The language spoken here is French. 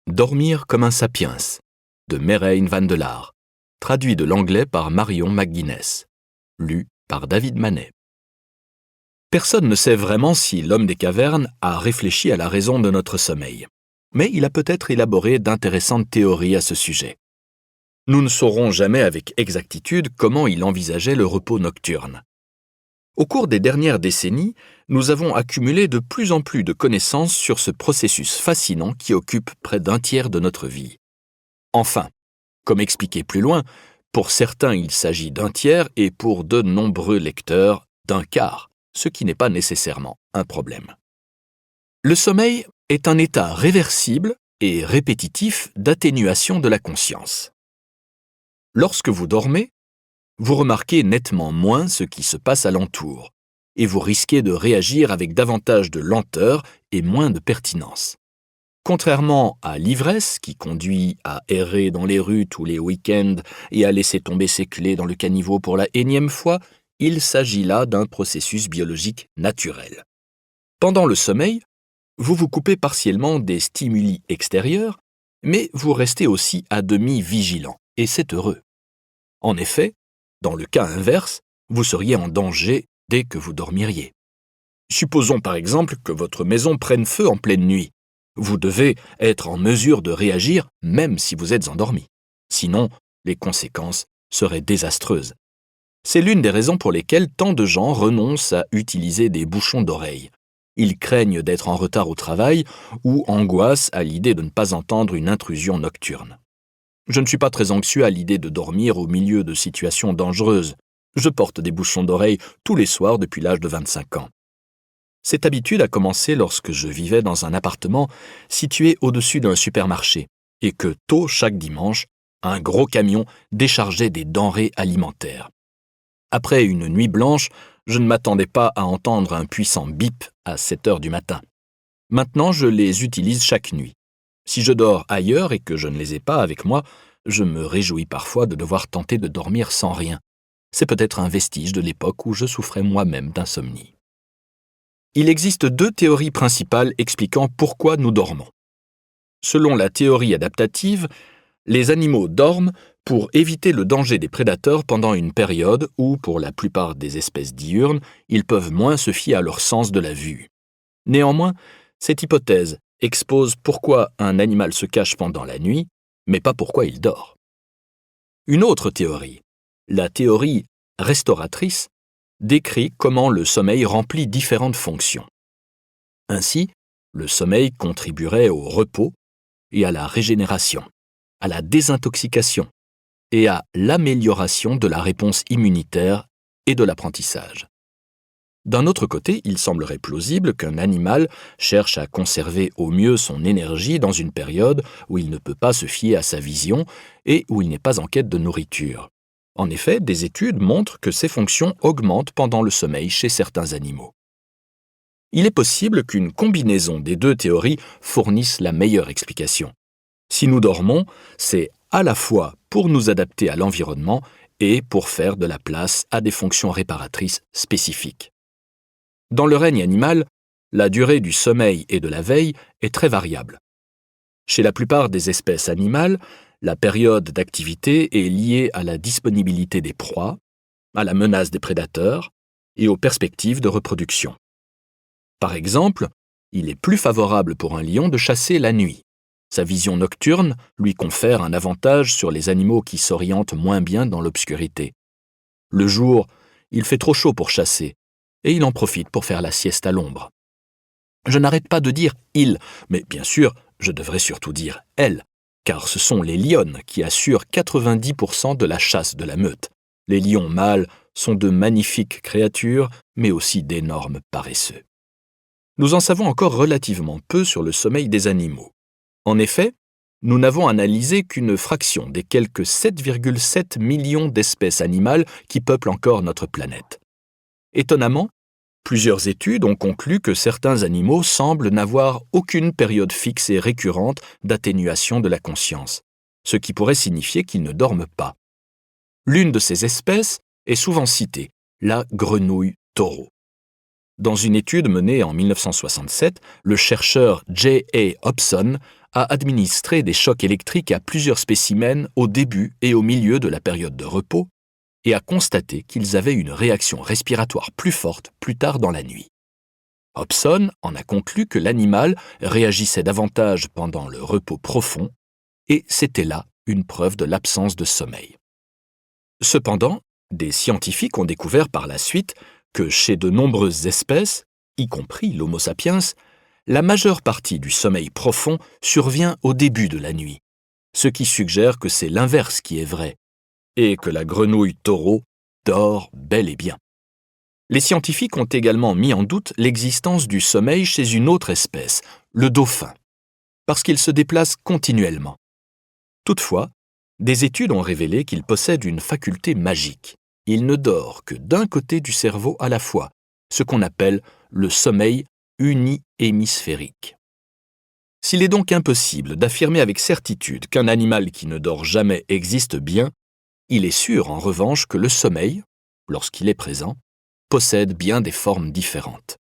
Dormir comme un sapiens, de Merein van de Laar, traduit de l'anglais par Marion McGuinness, lu par David Manet. Personne ne sait vraiment si l'homme des cavernes a réfléchi à la raison de notre sommeil, mais il a peut-être élaboré d'intéressantes théories à ce sujet. Nous ne saurons jamais avec exactitude comment il envisageait le repos nocturne. Au cours des dernières décennies, nous avons accumulé de plus en plus de connaissances sur ce processus fascinant qui occupe près d'un tiers de notre vie. Enfin, comme expliqué plus loin, pour certains il s'agit d'un tiers et pour de nombreux lecteurs d'un quart, ce qui n'est pas nécessairement un problème. Le sommeil est un état réversible et répétitif d'atténuation de la conscience. Lorsque vous dormez, vous remarquez nettement moins ce qui se passe alentour, et vous risquez de réagir avec davantage de lenteur et moins de pertinence. Contrairement à l'ivresse qui conduit à errer dans les rues tous les week-ends et à laisser tomber ses clés dans le caniveau pour la énième fois, il s'agit là d'un processus biologique naturel. Pendant le sommeil, vous vous coupez partiellement des stimuli extérieurs, mais vous restez aussi à demi vigilant, et c'est heureux. En effet, dans le cas inverse, vous seriez en danger dès que vous dormiriez. Supposons par exemple que votre maison prenne feu en pleine nuit. Vous devez être en mesure de réagir même si vous êtes endormi. Sinon, les conséquences seraient désastreuses. C'est l'une des raisons pour lesquelles tant de gens renoncent à utiliser des bouchons d'oreille. Ils craignent d'être en retard au travail ou angoissent à l'idée de ne pas entendre une intrusion nocturne. Je ne suis pas très anxieux à l'idée de dormir au milieu de situations dangereuses. Je porte des bouchons d'oreille tous les soirs depuis l'âge de 25 ans. Cette habitude a commencé lorsque je vivais dans un appartement situé au-dessus d'un supermarché et que tôt chaque dimanche, un gros camion déchargeait des denrées alimentaires. Après une nuit blanche, je ne m'attendais pas à entendre un puissant bip à 7 heures du matin. Maintenant, je les utilise chaque nuit. Si je dors ailleurs et que je ne les ai pas avec moi, je me réjouis parfois de devoir tenter de dormir sans rien. C'est peut-être un vestige de l'époque où je souffrais moi-même d'insomnie. Il existe 2 théories principales expliquant pourquoi nous dormons. Selon la théorie adaptative, les animaux dorment pour éviter le danger des prédateurs pendant une période où, pour la plupart des espèces diurnes, ils peuvent moins se fier à leur sens de la vue. Néanmoins, cette hypothèse expose pourquoi un animal se cache pendant la nuit, mais pas pourquoi il dort. Une autre théorie, la théorie restauratrice, décrit comment le sommeil remplit différentes fonctions. Ainsi, le sommeil contribuerait au repos et à la régénération, à la désintoxication et à l'amélioration de la réponse immunitaire et de l'apprentissage. D'un autre côté, il semblerait plausible qu'un animal cherche à conserver au mieux son énergie dans une période où il ne peut pas se fier à sa vision et où il n'est pas en quête de nourriture. En effet, des études montrent que ces fonctions augmentent pendant le sommeil chez certains animaux. Il est possible qu'une combinaison des 2 théories fournisse la meilleure explication. Si nous dormons, c'est à la fois pour nous adapter à l'environnement et pour faire de la place à des fonctions réparatrices spécifiques. Dans le règne animal, la durée du sommeil et de la veille est très variable. Chez la plupart des espèces animales, la période d'activité est liée à la disponibilité des proies, à la menace des prédateurs et aux perspectives de reproduction. Par exemple, il est plus favorable pour un lion de chasser la nuit. Sa vision nocturne lui confère un avantage sur les animaux qui s'orientent moins bien dans l'obscurité. Le jour, il fait trop chaud pour chasser, et il en profite pour faire la sieste à l'ombre. Je n'arrête pas de dire « il », mais bien sûr, je devrais surtout dire « elle », car ce sont les lionnes qui assurent 90% de la chasse de la meute. Les lions mâles sont de magnifiques créatures, mais aussi d'énormes paresseux. Nous en savons encore relativement peu sur le sommeil des animaux. En effet, nous n'avons analysé qu'une fraction des quelques 7,7 millions d'espèces animales qui peuplent encore notre planète. Étonnamment, plusieurs études ont conclu que certains animaux semblent n'avoir aucune période fixe et récurrente d'atténuation de la conscience, ce qui pourrait signifier qu'ils ne dorment pas. L'une de ces espèces est souvent citée, la grenouille taureau. Dans une étude menée en 1967, le chercheur J.A. Hobson a administré des chocs électriques à plusieurs spécimens au début et au milieu de la période de repos et a constaté qu'ils avaient une réaction respiratoire plus forte plus tard dans la nuit. Hobson en a conclu que l'animal réagissait davantage pendant le repos profond et c'était là une preuve de l'absence de sommeil. Cependant, des scientifiques ont découvert par la suite que chez de nombreuses espèces, y compris l'Homo sapiens, la majeure partie du sommeil profond survient au début de la nuit, ce qui suggère que c'est l'inverse qui est vrai, et que la grenouille taureau dort bel et bien. Les scientifiques ont également mis en doute l'existence du sommeil chez une autre espèce, le dauphin, parce qu'il se déplace continuellement. Toutefois, des études ont révélé qu'il possède une faculté magique. Il ne dort que d'un côté du cerveau à la fois, ce qu'on appelle le sommeil unihémisphérique. S'il est donc impossible d'affirmer avec certitude qu'un animal qui ne dort jamais existe bien, il est sûr en revanche que le sommeil, lorsqu'il est présent, possède bien des formes différentes.